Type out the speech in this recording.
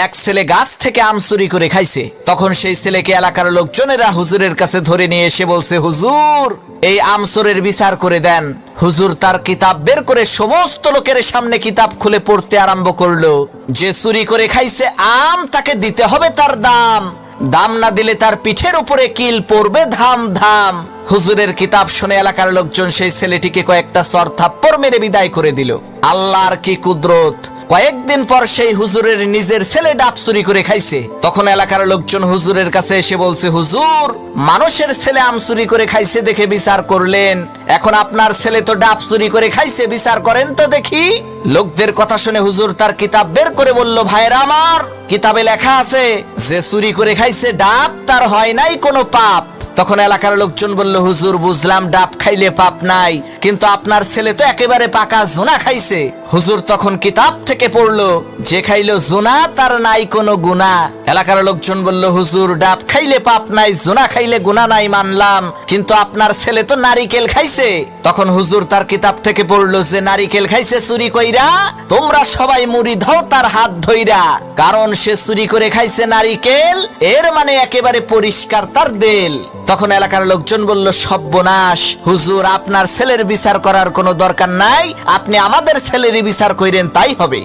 এক ছেলে গাছ থেকে আম চুরি করে খাইছে। তখন সেই ছেলেকে এলাকার লোকজনেরা হুজুরের কাছে ধরে নিয়ে এসে বলছে, হুজুর এই আম চোরের বিচার করে দেন। হুজুর তার কিতাব বের করে সমস্ত লোকের সামনে কিতাব খুলে পড়তে আরম্ভ করলো। যে চুরি করে খাইছে আম তাকে দিতে হবে তার দাম, দাম না দিলে তার পিঠের উপরে কিল পড়বে ধাম ধাম। হুজুরের কিতাব শুনে এলাকার লোকজন সেই ছেলেটিকে কয়েকটা চর থাপ্পড় মেরে বিদায় করে দিল। আল্লাহর কি কুদরত! কয়েকদিন পর সেই হুজুরের নিজের ছেলে ডাব চুরি করে খাইছে। তখন এলাকার লোকজন হুজুরের কাছে এসে বলছে, হুজুর মানুষের ছেলে আম চুরি করে খাইছে দেখে বিচার করলেন, এখন আপনার ছেলে তো ডাব চুরি করে খাইছে, বিচার করেন তো দেখি। লোকদের কথা শুনে হুজুর তার কিতাব বের করে বলল, ভাইরা আমার, কিতাবে লেখা আছে যে চুরি করে খাইছে ডাব তার হয় নাই কোনো পাপ। তখন এলাকার লোকজন বলল, হুজুর বুঝলাম ডাব খাইলে পাপ নাই, কিন্তু আপনার ছেলে তো একেবারে পাকা জোনা খাইছে। হুজুর তখন কিতাব থেকে পড়লো, যে খাইলো জোনা তার নাই কোনো গুনাহ। এলাকার লোকজন বলল, হুজুর ডাব খাইলে পাপ নাই, জোনা খাইলে গুনাহ নাই মানলাম, কিন্তু আপনার ছেলে তো নারিকেল খাইছে। তখন হুজুর তার কিতাব থেকে পড়লো, যে নারিকেল খাইছে চুরি কইরা, তোমরা সবাই মুড়ি দাও তার হাত ধইরা, কারণ সে চুরি করে খাইছে নারিকেল, এর মানে একেবারে পরিষ্কার তার দেল। তখন এলাকার লোকজন বলল, সর্বনাশ, হুজুর আপনার ছেলের বিচার করার কোনো দরকার নাই, আপনি আমাদের ছেলেরই বিচার কইরেন তাই হবে।